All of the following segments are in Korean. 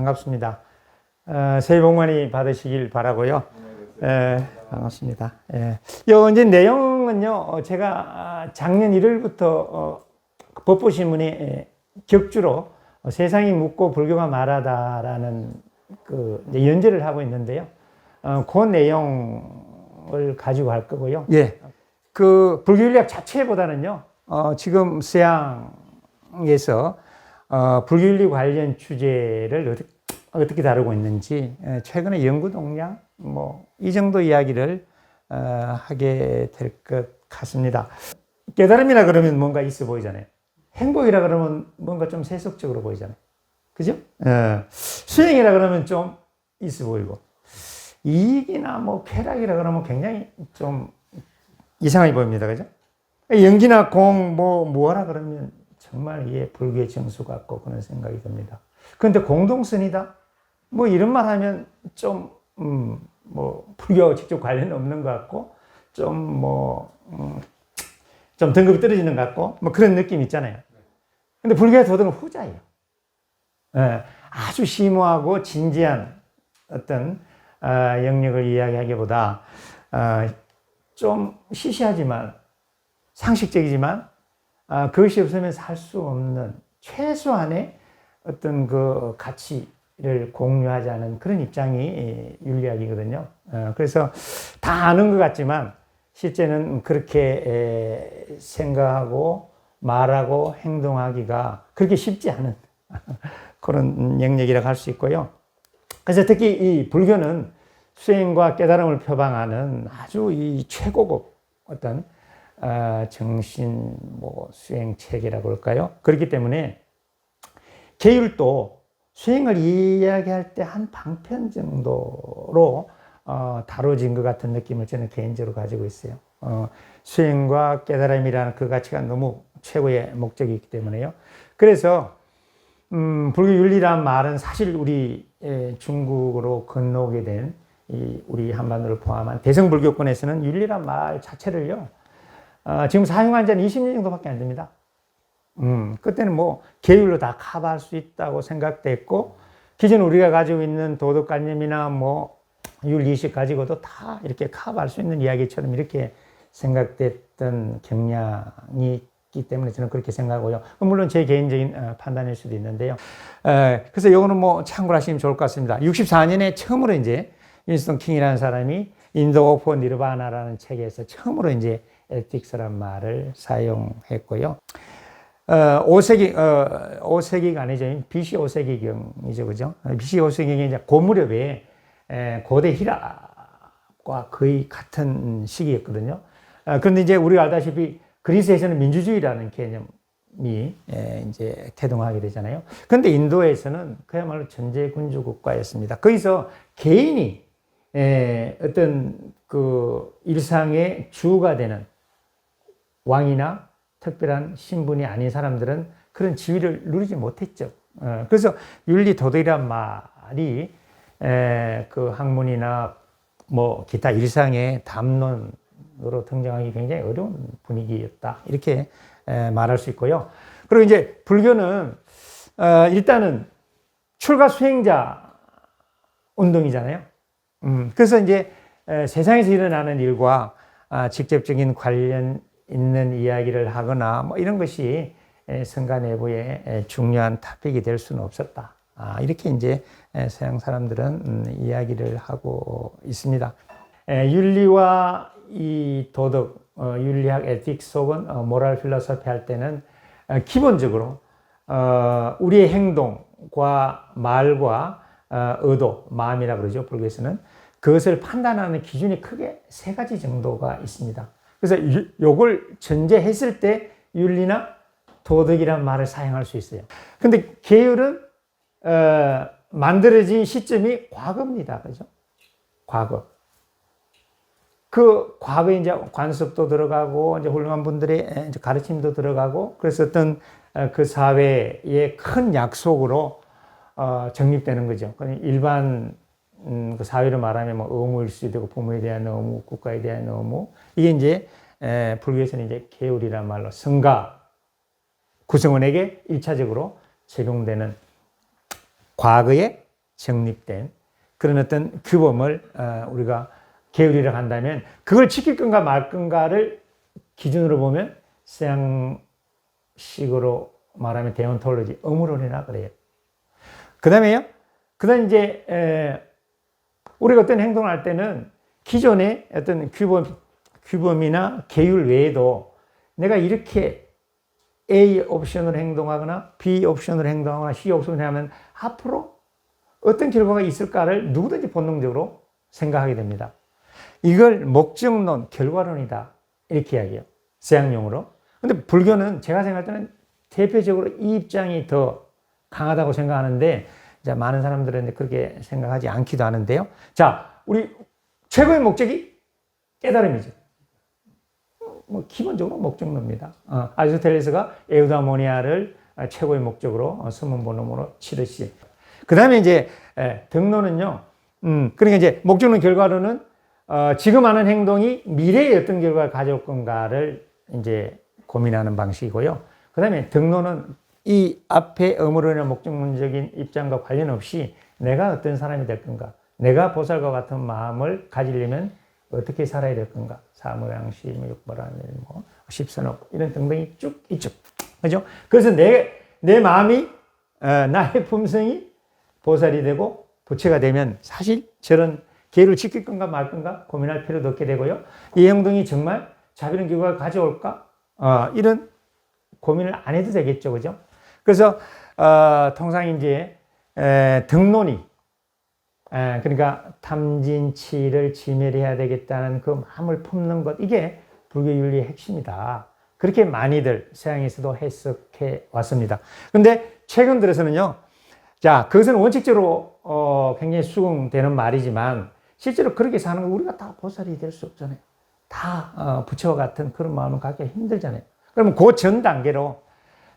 반갑습니다. 새해 복 많이 받으시길 바라고요. 반갑습니다. 요 이제 내용은요, 제가 작년 1월부터 법보신문에 격주로 세상이 묻고 불교가 말하다라는 그 이제 연재를 하고 있는데요. 그 내용을 가지고 할 거고요. 그 불교인력 자체보다는요, 지금 서양에서 불교윤리 관련 주제를 어떻게 다루고 있는지 최근에 연구 동향 이 정도 이야기를 하게 될 것 같습니다. 깨달음이라 그러면 뭔가 있어 보이잖아요. 행복이라 그러면 뭔가 좀 세속적으로 보이잖아요. 그죠? 수행이라 그러면 좀 있어 보이고, 이익이나 쾌락이라 그러면 굉장히 좀 이상하게 보입니다. 그죠? 연기나 공 뭐하라 그러면 정말 이게 불교의 정수 같고 그런 생각이 듭니다. 그런데 공동선이다? 이런 말 하면 좀, 불교와 직접 관련 없는 것 같고, 좀 등급이 떨어지는 것 같고, 그런 느낌 있잖아요. 근데 불교의 도덕은 후자예요. 아주 심오하고 진지한 어떤, 영역을 이야기하기보다, 좀 시시하지만, 상식적이지만, 그것이 없으면 살 수 없는 최소한의 어떤 그 가치를 공유하자는 그런 입장이 윤리학이거든요. 그래서 다 아는 것 같지만 실제는 그렇게 생각하고 말하고 행동하기가 그렇게 쉽지 않은 그런 영역이라고 할 수 있고요. 그래서 특히 이 불교는 수행과 깨달음을 표방하는 아주 이 최고급 어떤 정신 수행 체계라고 할까요? 그렇기 때문에 계율도 수행을 이야기할 때 한 방편 정도로 다뤄진 것 같은 느낌을 저는 개인적으로 가지고 있어요. 수행과 깨달음이라는 그 가치가 너무 최고의 목적이 있기 때문에요. 그래서 불교 윤리란 말은 사실 우리 중국으로 건너오게 된 우리 한반도를 포함한 대성불교권에서는 윤리란 말 자체를요, 지금 사용한 지는 20년 정도밖에 안 됩니다. 그때는 계율로 다 커버할 수 있다고 생각됐고, 기존 우리가 가지고 있는 도덕관념이나 윤리의식 가지고도 다 이렇게 커버할 수 있는 이야기처럼 이렇게 생각됐던 경향이 있기 때문에 저는 그렇게 생각하고요. 물론 제 개인적인 판단일 수도 있는데요. 그래서 이거는 참고로 하시면 좋을 것 같습니다. 64년에 처음으로 이제 윈스턴 킹이라는 사람이 인도 오프 니르바나라는 책에서 처음으로 이제 에틱스란 말을 사용했고요. 5세기가 아니죠. BC 5세기경이죠. 그죠? BC 5세기경이 이제 그 무렵에 고대 히락과 거의 같은 시기였거든요. 그런데 이제 우리가 알다시피 그리스에서는 민주주의라는 개념이 이제 태동하게 되잖아요. 그런데 인도에서는 그야말로 전제군주 국가였습니다. 거기서 개인이 어떤 그 일상의 주가 되는 왕이나 특별한 신분이 아닌 사람들은 그런 지위를 누리지 못했죠. 그래서 윤리 도덕이란 말이 그 학문이나 기타 일상의 담론으로 등장하기 굉장히 어려운 분위기였다, 이렇게 말할 수 있고요. 그리고 이제 불교는 일단은 출가 수행자 운동이잖아요. 그래서 이제 세상에서 일어나는 일과 직접적인 관련 있는 이야기를 하거나 이런 것이 성가 내부의 중요한 토픽이 될 수는 없었다. 이렇게 이제 서양 사람들은 이야기를 하고 있습니다. 윤리와 이 도덕, 윤리학, 에틱스 혹은 모랄 필로소피 할 때는 기본적으로 우리의 행동과 말과 의도, 마음이라고 그러죠. 불교에서는 그것을 판단하는 기준이 크게 3가지 정도가 있습니다. 그래서 요걸 전제했을 때 윤리나 도덕이란 말을 사용할 수 있어요. 근데 계율은 만들어진 시점이 과거입니다. 그죠? 과거. 그 과거에 이제 관습도 들어가고 이제 훌륭한 분들의 이제 가르침도 들어가고, 그래서 어떤 그 사회의 큰 약속으로 정립되는 거죠. 일반 그 사회로 말하면 의무일 수도 되고, 부모에 대한 의무, 국가에 대한 의무, 이게 이제 불교에서는 이제 계율이란 말로 성가 구성원에게 1차적으로 적용되는 과거의 정립된 그런 어떤 규범을 우리가 계율이라고 한다면 그걸 지킬 건가 말 건가를 기준으로 보면 서양식으로 말하면 데온톨로지, 의무론이라 그래요. 그 다음에 이제 우리가 어떤 행동을 할 때는 기존의 어떤 규범이나 계율 외에도 내가 이렇게 A 옵션으로 행동하거나 B 옵션으로 행동하거나 C 옵션으로 하면 앞으로 어떤 결과가 있을까를 누구든지 본능적으로 생각하게 됩니다. 이걸 목적론, 결과론이다 이렇게 이야기해요. 서양용어로. 근데 불교는 제가 생각할 때는 대표적으로 이 입장이 더 강하다고 생각하는데 이제 많은 사람들은 그렇게 생각하지 않기도 하는데요. 자, 우리 최고의 목적이 깨달음이죠. 뭐 기본적으로 목적론입니다. 아리스토텔레스가 에우다모니아를 최고의 목적으로 서문본론으로 치듯이. 그 다음에 이제 등론은요. 그러니까 이제 목적론, 결과론은 지금 하는 행동이 미래에 어떤 결과를 가져올 건가를 이제 고민하는 방식이고요. 그 다음에 등론은 이 앞에 의무론이나 목적론적인 입장과 관련 없이 내가 어떤 사람이 될 건가, 내가 보살과 같은 마음을 가지려면 어떻게 살아야 될 건가, 사무양시, 육바라밀, 십선업 이런 등등이 쭉 있죠. 그죠? 그래서 내 마음이 나의 품성이 보살이 되고 부처가 되면 사실 저런 계율을 지킬 건가 말 건가 고민할 필요도 없게 되고요. 이 행동이 정말 자비로운 결과를 가져올까? 이런 고민을 안 해도 되겠죠. 그죠? 그래서, 통상 이제, 등론이, 그러니까 탐진치를 지멸해야 되겠다는 그 마음을 품는 것, 이게 불교 윤리의 핵심이다. 그렇게 많이들 서양에서도 해석해 왔습니다. 그런데 최근 들어서는요, 자, 그것은 원칙적으로, 굉장히 수긍되는 말이지만, 실제로 그렇게 사는 거 우리가 다 보살이 될 수 없잖아요. 다 부처와 같은 그런 마음을 갖기가 힘들잖아요. 그러면 그 전 단계로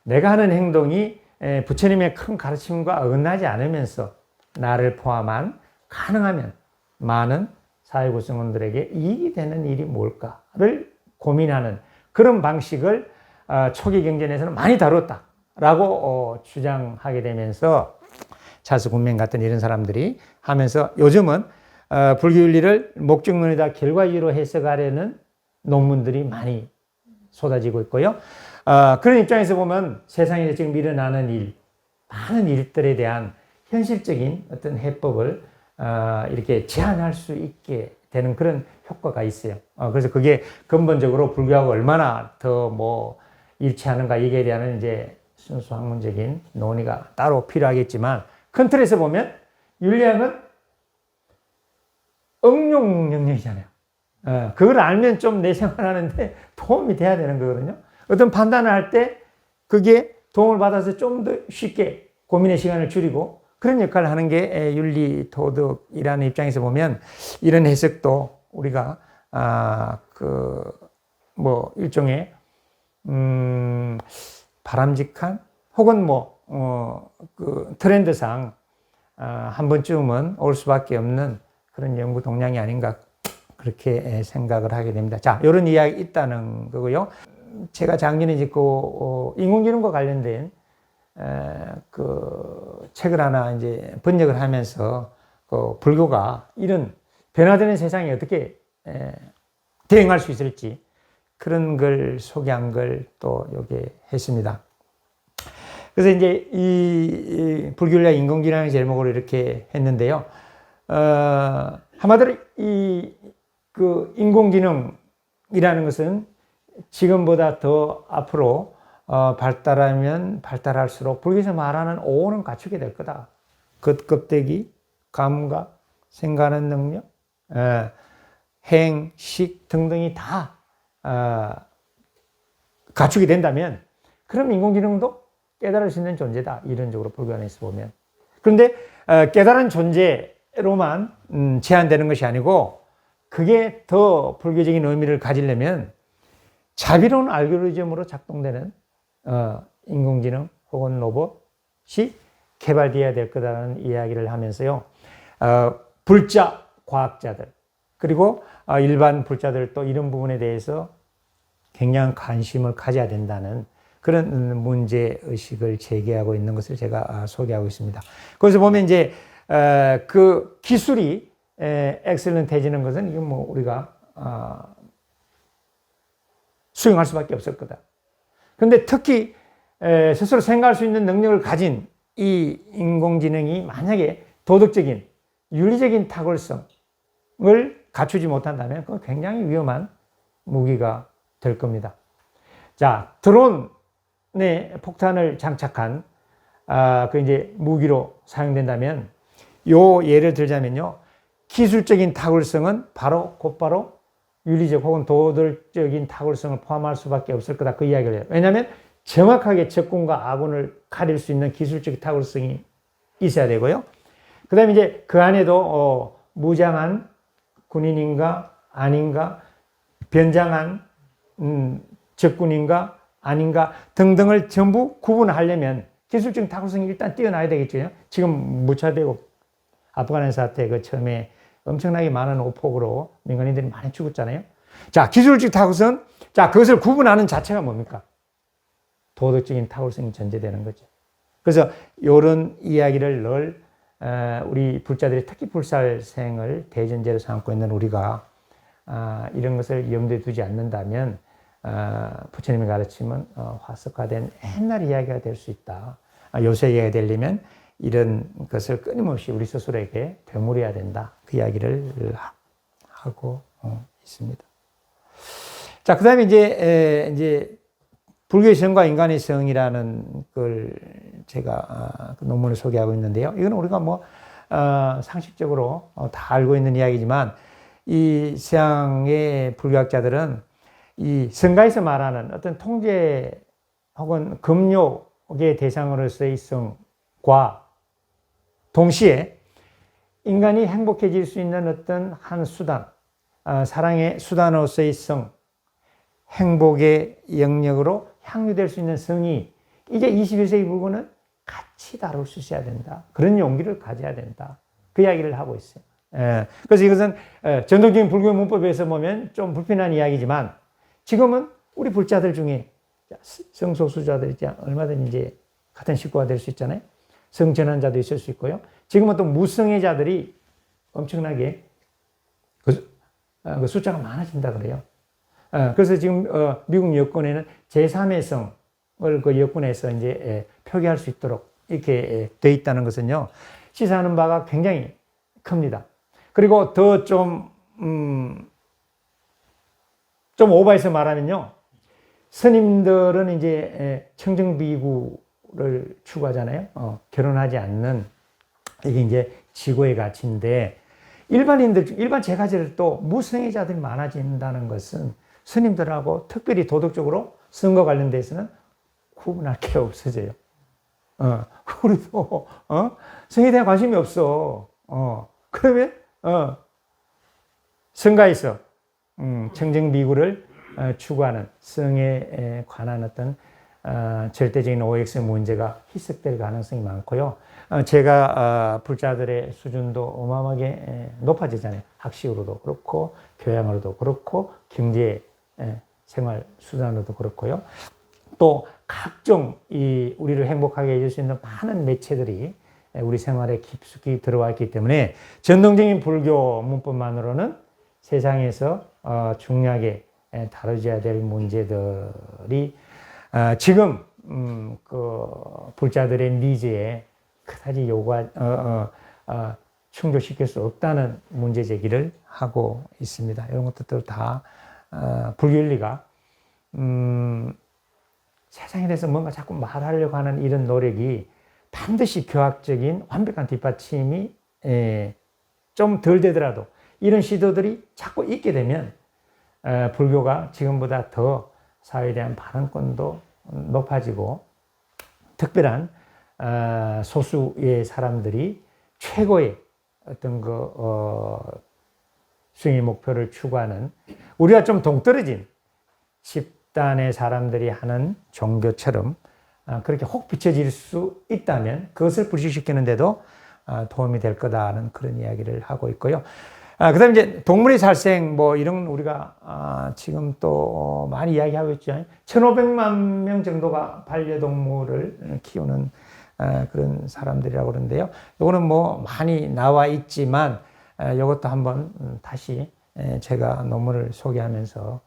내가 하는 행동이 부처님의 큰 가르침과 어긋나지 않으면서 나를 포함한 가능하면 많은 사회 구성원들에게 이익이 되는 일이 뭘까를 고민하는 그런 방식을 초기 경전에서는 많이 다뤘다라고 주장하게 되면서 찰스 굿맨 같은 이런 사람들이 하면서 요즘은 불교윤리를 목적론이다 결과주의로 해석하려는 논문들이 많이 쏟아지고 있고요. 그런 입장에서 보면 세상에 지금 일어나는 일, 많은 일들에 대한 현실적인 어떤 해법을 이렇게 제안할 수 있게 되는 그런 효과가 있어요. 그래서 그게 근본적으로 불교하고 얼마나 더 일치하는가 이게 대한 이제 순수 학문적인 논의가 따로 필요하겠지만 큰 틀에서 보면 윤리학은 응용 영역이잖아요. 그걸 알면 좀 내 생활하는데 도움이 돼야 되는 거거든요. 어떤 판단을 할 때 그게 도움을 받아서 좀 더 쉽게 고민의 시간을 줄이고 그런 역할을 하는 게 윤리 도덕이라는 입장에서 보면 이런 해석도 우리가 일종의 바람직한 혹은 트렌드상 한 번쯤은 올 수밖에 없는 그런 연구 동향이 아닌가 그렇게 생각을 하게 됩니다. 자, 이런 이야기 있다는 거고요. 제가 작년에 짓고 인공지능과 관련된 그 책을 하나 이제 번역을 하면서 불교가 이런 변화되는 세상에 어떻게 대응할 수 있을지 그런 걸 소개한 걸 또 여기 했습니다. 그래서 이제 이 불교윤리학 인공지능의 제목으로 이렇게 했는데요. 한마디로 그 인공지능이라는 것은 지금보다 더 앞으로 발달하면 발달할수록 불교에서 말하는 오는 갖추게 될 거다. 겉껍데기, 감각, 생각하는 능력, 행, 식 등등이 다 갖추게 된다면 그럼 인공지능도 깨달을 수 있는 존재다. 이론적으로 불교 안에서 보면. 그런데 깨달은 존재로만 제한되는 것이 아니고 그게 더 불교적인 의미를 가지려면 자비로운 알고리즘으로 작동되는 인공지능 혹은 로봇이 개발되어야 될 거다라는 이야기를 하면서요. 불자 과학자들 그리고 일반 불자들도 이런 부분에 대해서 굉장한 관심을 가져야 된다는 그런 문제의식을 제기하고 있는 것을 제가 소개하고 있습니다. 거기서 보면 이제 그 기술이 엑셀런트해지는 것은 이건 뭐 우리가 수용할 수밖에 없을 거다. 그런데 특히 스스로 생각할 수 있는 능력을 가진 이 인공지능이 만약에 도덕적인, 윤리적인 탁월성을 갖추지 못한다면 그건 굉장히 위험한 무기가 될 겁니다. 자, 드론에 폭탄을 장착한 그 이제 무기로 사용된다면 요 예를 들자면요, 기술적인 탁월성은 곧바로 윤리적 혹은 도덕적인 탁월성을 포함할 수밖에 없을 거다, 그 이야기를 해요. 왜냐하면 정확하게 적군과 아군을 가릴 수 있는 기술적 탁월성이 있어야 되고요. 그 다음에 이제 그 안에도 무장한 군인인가 아닌가, 변장한 적군인가 아닌가 등등을 전부 구분하려면 기술적 탁월성이 일단 뛰어나야 되겠죠. 지금 무차대국 아프가니스탄 사태 그 처음에 엄청나게 많은 오폭으로 민간인들이 많이 죽었잖아요. 자, 기술적 탁월성, 자, 그것을 구분하는 자체가 뭡니까? 도덕적인 탁월성이 전제되는 거죠. 그래서 이런 이야기를 늘 우리 불자들이, 특히 불살생을 대전제로 삼고 있는 우리가 이런 것을 염두에 두지 않는다면 부처님이 가르치면 화석화된 옛날 이야기가 될 수 있다. 요새 이야기가 되려면 이런 것을 끊임없이 우리 스스로에게 되물어야 된다, 그 이야기를 하고 있습니다. 자, 그 다음에 이제 불교의 성과 인간의 성이라는 걸 제가 논문을 소개하고 있는데요. 이건 우리가 뭐 상식적으로 다 알고 있는 이야기지만 이 서양의 불교학자들은 이 성가에서 말하는 어떤 통제 혹은 금욕의 대상으로서의 성과 동시에 인간이 행복해질 수 있는 어떤 한 수단, 사랑의 수단으로서의 성, 행복의 영역으로 향유될 수 있는 성이 이제 21세기 불교는 같이 다룰 수 있어야 된다. 그런 용기를 가져야 된다, 그 이야기를 하고 있어요. 그래서 이것은 전통적인 불교 문법에서 보면 좀 불편한 이야기지만 지금은 우리 불자들 중에 성소수자들이 얼마든지 이제 같은 식구가 될 수 있잖아요. 성전환자도 있을 수 있고요. 지금은 또 무성애자들이 엄청나게 그 숫자가 많아진다 그래요. 그래서 지금 미국 여권에는 제3의 성을 그 여권에서 이제 표기할 수 있도록 이렇게 돼 있다는 것은요, 시사하는 바가 굉장히 큽니다. 그리고 더 좀 오버해서 말하면요, 스님들은 이제 청정비구를 추구하잖아요. 결혼하지 않는, 이게 이제 지고의 가치인데, 일반 제가지를 또 무성애자들이 많아진다는 것은 스님들하고 특별히 도덕적으로 성과 관련돼서는 구분할 게 없어져요. 우리도 성에 대한 관심이 없어. 그러면 성가에서 청정비구를 추구하는 성에 관한 어떤 절대적인 OX 문제가 희석될 가능성이 많고요. 제가 불자들의 수준도 어마어마하게 높아지잖아요. 학식으로도 그렇고 교양으로도 그렇고 경제 생활 수단으로도 그렇고요. 또 각종 우리를 행복하게 해줄 수 있는 많은 매체들이 우리 생활에 깊숙이 들어와 있기 때문에 전통적인 불교 문법만으로는 세상에서 중요하게 다뤄져야 될 문제들이 지금 그 불자들의 니즈에 그다지 충족시킬 수 없다는 문제 제기를 하고 있습니다. 이런 것들도 다 불교윤리가 세상에 대해서 뭔가 자꾸 말하려고 하는 이런 노력이 반드시 교학적인 완벽한 뒷받침이 좀 덜 되더라도 이런 시도들이 자꾸 있게 되면 불교가 지금보다 더 사회에 대한 발언권도 높아지고 특별한 소수의 사람들이 최고의 어떤 수행의 목표를 추구하는, 우리가 좀 동떨어진 집단의 사람들이 하는 종교처럼 그렇게 혹 비춰질 수 있다면 그것을 불식시키는데도 도움이 될 거다는 그런 이야기를 하고 있고요. 그 다음에 이제 동물의 살생, 뭐 이런 우리가 지금 또 많이 이야기하고 있죠. 1,500만 명 정도가 반려동물을 키우는 그런 사람들이라고 그러는데요. 이거는 뭐 많이 나와 있지만 이것도 한번 다시 제가 논문을 소개하면서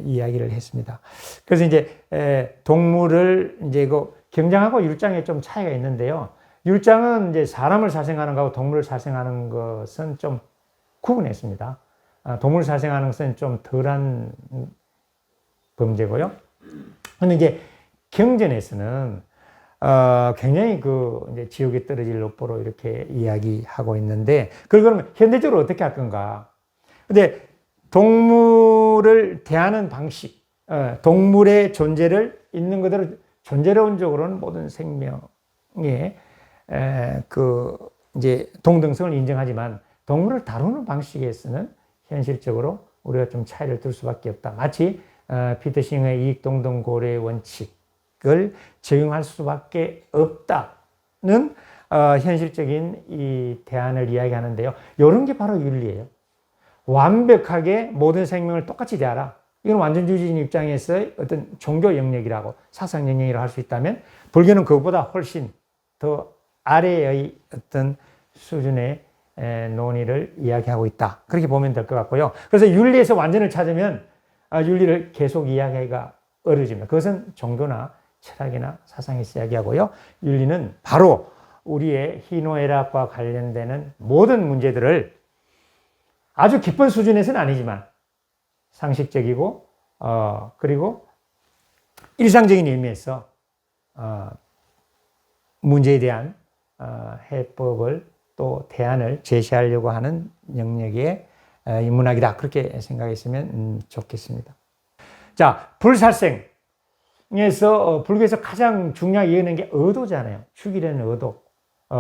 이야기를 했습니다. 그래서 이제 동물을 이제 그 경장하고 율장에 좀 차이가 있는데요. 율장은 이제 사람을 사생하는 거하고 동물을 사생하는 것은 좀 구분했습니다. 동물을 사생하는 것은 좀 덜한 범죄고요. 근데 이제 경전에서는 굉장히 이제 지옥에 떨어질 록보로 이렇게 이야기하고 있는데, 그러면 현대적으로 어떻게 할 건가? 근데 동물을 대하는 방식, 동물의 존재를 있는 그대로 존재론적으로는 모든 생명의 이제 동등성을 인정하지만 동물을 다루는 방식에서는 현실적으로 우리가 좀 차이를 둘 수밖에 없다. 마치 피터 싱어의 이익동등 고려의 원칙을 적용할 수밖에 없다는 현실적인 이 대안을 이야기하는데요. 이런 게 바로 윤리예요. 완벽하게 모든 생명을 똑같이 대하라. 이건 완전주의적인 입장에서의 어떤 종교 영역이라고, 사상 영역이라고 할 수 있다면, 불교는 그것보다 훨씬 더 아래의 어떤 수준의 논의를 이야기하고 있다. 그렇게 보면 될 것 같고요. 그래서 윤리에서 완전을 찾으면 윤리를 계속 이야기하기가 어려워집니다. 그것은 종교나 철학이나 사상에서 이야기하고요. 윤리는 바로 우리의 희노애락과 관련되는 모든 문제들을 아주 깊은 수준에서는 아니지만 상식적이고 그리고 일상적인 의미에서 문제에 대한 해법을 또 대안을 제시하려고 하는 영역의 인문학이다. 그렇게 생각했으면 좋겠습니다. 자, 불살생에서 불교에서 가장 중요하게 여기는 게 의도잖아요. 죽이려는 의도.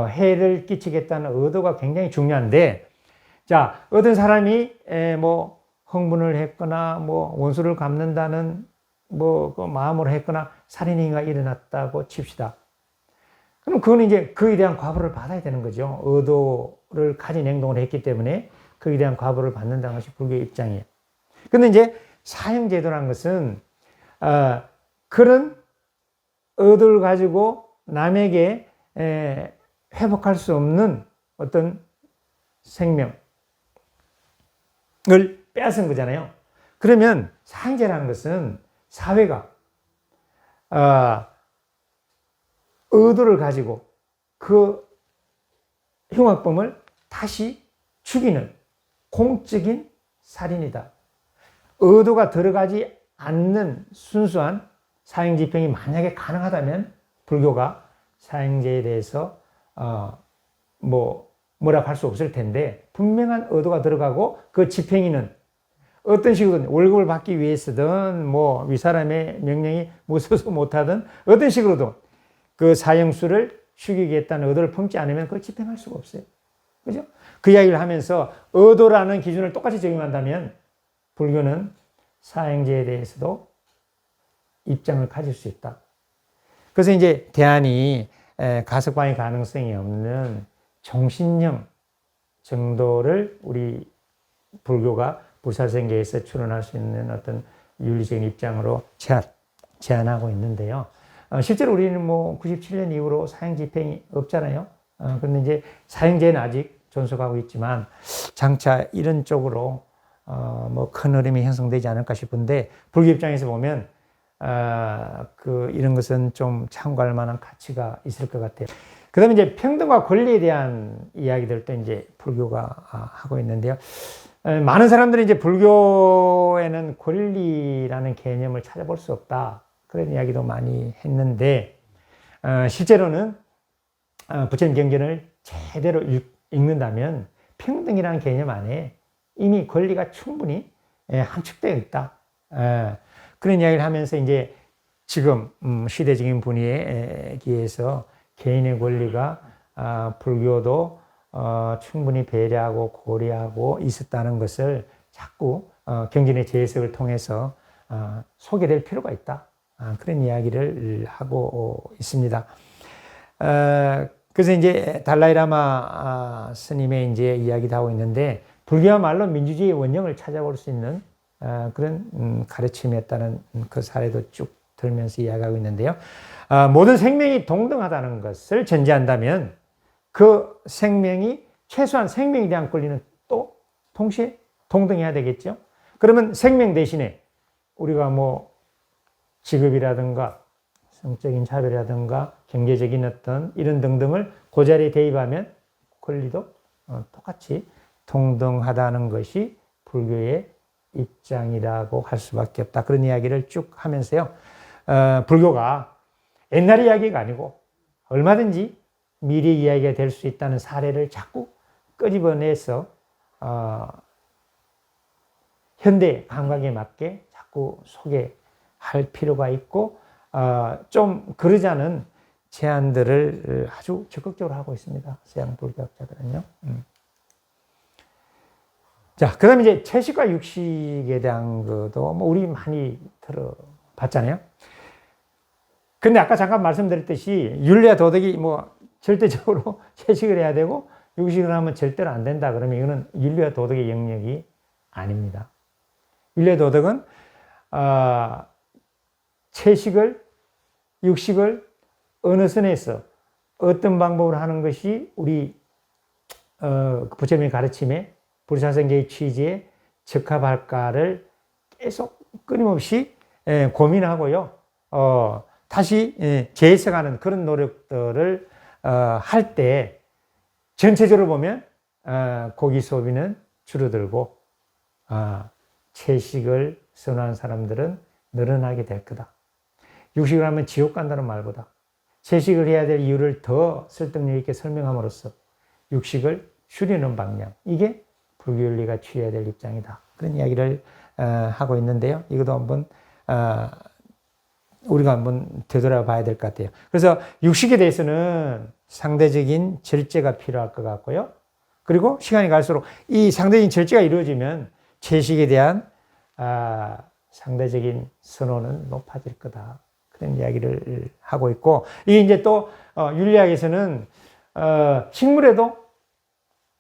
해를 끼치겠다는 의도가 굉장히 중요한데, 자, 어떤 사람이 뭐 흥분을 했거나 뭐 원수를 갚는다는 그 마음으로 했거나 살인이 일어났다고 칩시다. 그럼 그거는 이제 그에 대한 과보를 받아야 되는 거죠. 의도를 가진 행동을 했기 때문에 그에 대한 과보를 받는다는 것이 불교의 입장이에요. 근데 이제 사형제도라는 것은 그런 의도를 가지고 남에게 회복할 수 없는 어떤 생명을 빼앗은 거잖아요. 그러면 사형제라는 것은 사회가 의도를 가지고 그 흉악범을 다시 죽이는 공적인 살인이다. 의도가 들어가지 않는 순수한 사형 집행이 만약에 가능하다면 불교가 사형제에 대해서 뭐라고 할 수 없을 텐데, 분명한 의도가 들어가고 그 집행인은 어떤 식으로든 월급을 받기 위해서든 뭐 윗사람의 명령이 무서워서 못하든 어떤 식으로든 그 사형수를 죽이겠다는 의도를 품지 않으면 그걸 집행할 수가 없어요. 그죠? 그 이야기를 하면서 의도라는 기준을 똑같이 적용한다면 불교는 사형제에 대해서도 입장을 가질 수 있다. 그래서 이제 대안이 가석방의 가능성이 없는 종신형 정도를 우리 불교가 불사생계에서 추론할 수 있는 어떤 윤리적인 입장으로 제안하고 있는데요. 실제로 우리는 뭐 97년 이후로 사형 집행이 없잖아요. 그런데 이제 사형제는 아직 존속하고 있지만 장차 이런 쪽으로 뭐 큰 흐름이 형성되지 않을까 싶은데, 불교 입장에서 보면 이런 것은 좀 참고할 만한 가치가 있을 것 같아요. 그 다음에 이제 평등과 권리에 대한 이야기들도 이제 불교가 하고 있는데요. 많은 사람들이 이제 불교에는 권리라는 개념을 찾아볼 수 없다, 그런 이야기도 많이 했는데, 실제로는 부처님 경전을 제대로 읽는다면 평등이라는 개념 안에 이미 권리가 충분히 함축되어 있다. 그런 이야기를 하면서 이제 지금 시대적인 분위기에서 개인의 권리가 불교도 충분히 배려하고 고려하고 있었다는 것을 자꾸 경전의 재해석을 통해서 소개될 필요가 있다. 그런 이야기를 하고 있습니다. 그래서 이제 달라이라마 스님의 이제 이야기도 하고 있는데, 불교야말로 민주주의의 원형을 찾아볼 수 있는 그런 가르침이었다는 그 사례도 쭉 들면서 이야기하고 있는데요. 모든 생명이 동등하다는 것을 전제한다면 그 생명이 최소한 생명에 대한 권리는 또 동시에 동등해야 되겠죠. 그러면 생명 대신에 우리가 뭐 직업이라든가 성적인 차별이라든가 경제적인 어떤 이런 등등을 그 자리에 대입하면 권리도 똑같이 동등하다는 것이 불교의 입장이라고 할 수밖에 없다. 그런 이야기를 쭉 하면서요. 불교가 옛날 이야기가 아니고 얼마든지 미래 이야기가 될 수 있다는 사례를 자꾸 끄집어내서 현대 감각에 맞게 자꾸 소개할 필요가 있고 좀 그러자는 제안들을 아주 적극적으로 하고 있습니다. 서양 불교학자들은요. 자, 그 다음에 이제 채식과 육식에 대한 것도 뭐 우리 많이 들어봤잖아요. 근데 아까 잠깐 말씀드렸듯이 윤리와 도덕이 뭐 절대적으로 채식을 해야 되고 육식을 하면 절대로 안 된다. 그러면 이거는 윤리와 도덕의 영역이 아닙니다. 윤리와 도덕은 채식을, 육식을 어느 선에서 어떤 방법으로 하는 것이 우리 부처님의 가르침에 불사생계의 취지에 적합할까를 계속 끊임없이 고민하고요. 다시 재해석하는 그런 노력들을 할 때 전체적으로 보면 고기 소비는 줄어들고 채식을 선호하는 사람들은 늘어나게 될 거다. 육식을 하면 지옥 간다는 말보다 채식을 해야 될 이유를 더 설득력 있게 설명함으로써 육식을 줄이는 방향, 이게 불교윤리가 취해야 될 입장이다. 그런 이야기를 하고 있는데요. 이것도 한번 우리가 한번 되돌아봐야 될 것 같아요. 그래서 육식에 대해서는 상대적인 절제가 필요할 것 같고요. 그리고 시간이 갈수록 이 상대적인 절제가 이루어지면 채식에 대한 상대적인 선호는 높아질 거다. 그런 이야기를 하고 있고, 이게 이제 또 윤리학에서는 식물에도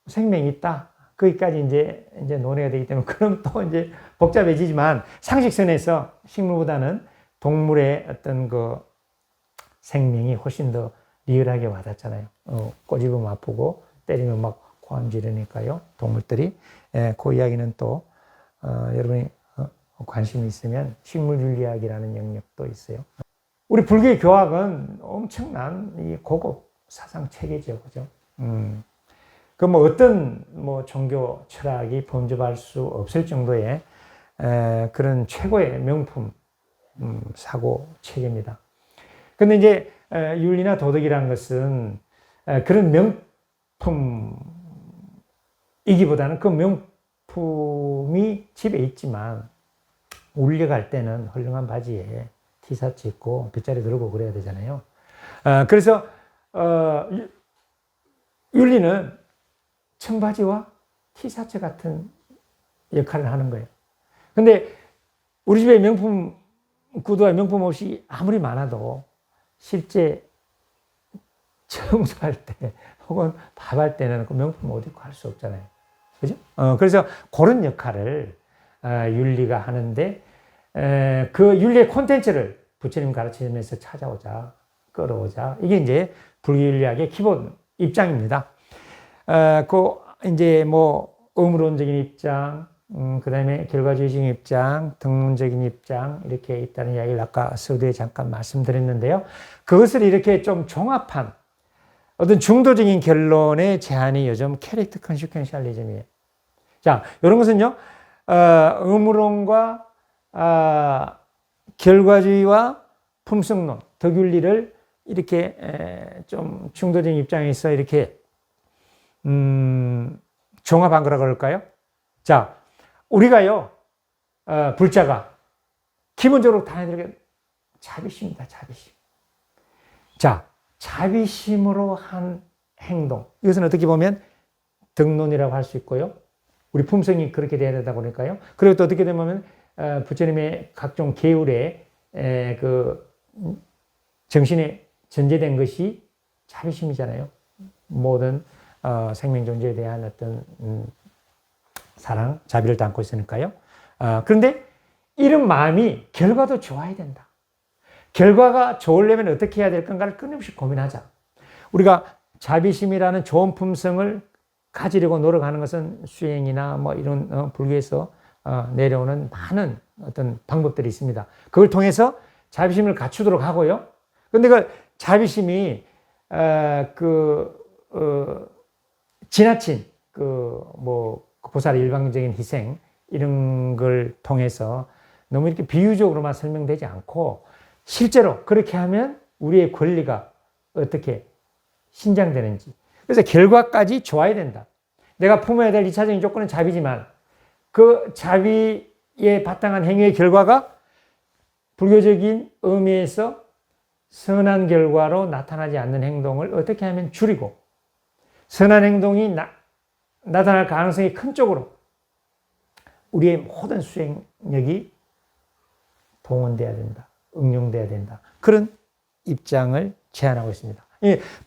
생명이 있다. 거기까지 이제 논의가 되기 때문에 그럼 또 이제 복잡해지지만 상식선에서 식물보다는 동물의 어떤 그 생명이 훨씬 더 리얼하게 와닿잖아요. 꼬집으면 아프고 때리면 막 고함 지르니까요. 동물들이. 그 이야기는 또 여러분이 관심이 있으면 식물윤리학이라는 영역도 있어요. 우리 불교의 교학은 엄청난 이 고급 사상 체계죠, 그죠? 그 뭐 어떤 뭐 종교 철학이 범접할 수 없을 정도의 그런 최고의 명품 사고 체계입니다. 근데 이제 윤리나 도덕이라는 것은 그런 명품이기보다는 그 명품이 집에 있지만 울려갈 때는 헐렁한 바지에 티셔츠 입고 빗자루 들고 그래야 되잖아요. 그래서 윤리는 청바지와 티셔츠 같은 역할을 하는 거예요. 근데 우리 집에 명품 구두와 명품 옷이 아무리 많아도 실제 청소할 때 혹은 밥할 때는 그 명품 옷 입고 할 수 없잖아요. 그죠? 그래서 그런 역할을 윤리가 하는데 그 윤리의 콘텐츠를 부처님 가르치면서 찾아오자, 끌어오자. 이게 이제 불교윤리학의 기본 입장입니다. 그 이제 뭐 의무론적인 입장, 그 다음에 결과주의적인 입장, 등론적인 입장 이렇게 있다는 이야기를 아까 서두에 잠깐 말씀드렸는데요. 그것을 이렇게 좀 종합한 어떤 중도적인 결론의 제안이 요즘 캐릭터 컨시퀀셜리즘이에요. 자, 이런 것은요, 의무론과 결과주의와 품성론, 덕윤리를 이렇게 좀 중도적인 입장에서 이렇게 종합한 거라 그럴까요? 자, 우리가요, 불자가 기본적으로 다니는 자비심입니다. 자비심. 자, 자비심으로 한 행동. 이것은 어떻게 보면 덕론이라고 할 수 있고요. 우리 품성이 그렇게 돼야 되다 보니까요. 그리고 또 어떻게 되면 부처님의 각종 계율에 그 정신에 전제된 것이 자비심이잖아요. 모든 생명 존재에 대한 어떤 사랑, 자비를 담고 있으니까요. 그런데 이런 마음이 결과도 좋아야 된다. 결과가 좋으려면 어떻게 해야 될 건가를 끊임없이 고민하자. 우리가 자비심이라는 좋은 품성을 가지려고 노력하는 것은 수행이나 뭐 이런 불교에서 내려오는 많은 어떤 방법들이 있습니다. 그걸 통해서 자비심을 갖추도록 하고요. 근데 그 자비심이 지나친 보살의 일방적인 희생 이런 걸 통해서 너무 이렇게 비유적으로만 설명되지 않고 실제로 그렇게 하면 우리의 권리가 어떻게 신장되는지. 그래서 결과까지 좋아야 된다. 내가 품어야 될 2차적인 조건은 자비지만 그 자비에 바탕한 행위의 결과가 불교적인 의미에서 선한 결과로 나타나지 않는 행동을 어떻게 하면 줄이고 선한 행동이 나타날 가능성이 큰 쪽으로 우리의 모든 수행력이 동원돼야 된다. 응용돼야 된다. 그런 입장을 제안하고 있습니다.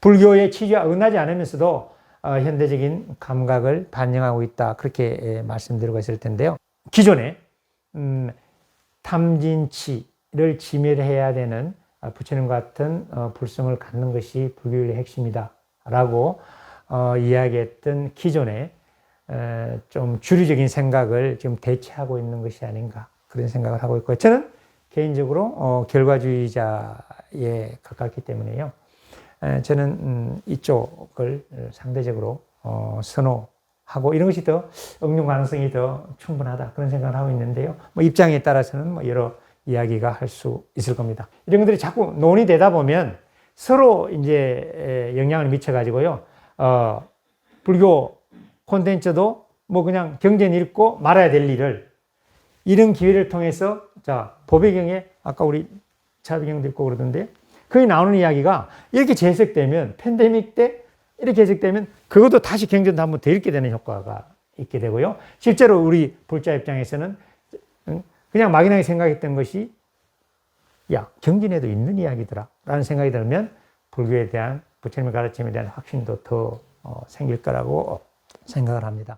불교의 취지와 은하지 않으면서도 현대적인 감각을 반영하고 있다. 그렇게 말씀드리고 있을 텐데요. 기존에 탐진치를 지멸해야 되는 부처님과 같은 불성을 갖는 것이 불교의 핵심이다. 라고 이야기했던 기존의 좀 주류적인 생각을 지금 대체하고 있는 것이 아닌가 그런 생각을 하고 있고요. 저는 개인적으로 결과주의자에 가깝기 때문에요. 저는 이쪽을 상대적으로 선호하고 이런 것이 더 응용 가능성이 더 충분하다 그런 생각을 하고 있는데요. 뭐 입장에 따라서는 뭐 여러 이야기가 할 수 있을 겁니다. 이런 것들이 자꾸 논의되다 보면 서로 이제 영향을 미쳐가지고요. 불교 콘텐츠도 뭐 그냥 경전 읽고 말아야 될 일을 이런 기회를 통해서 보배경에 아까 우리 자비경도 읽고 그러던데 거기 나오는 이야기가 이렇게 재해석되면 팬데믹 때 이렇게 해석되면 그것도 다시 경전도 한번 더 읽게 되는 효과가 있게 되고요. 실제로 우리 불자 입장에서는 그냥 막연하게 생각했던 것이 야 경전에도 있는 이야기더라 라는 생각이 들면 불교에 대한 부처님의 가르침에 대한 확신도 더 생길 거라고 생각을 합니다.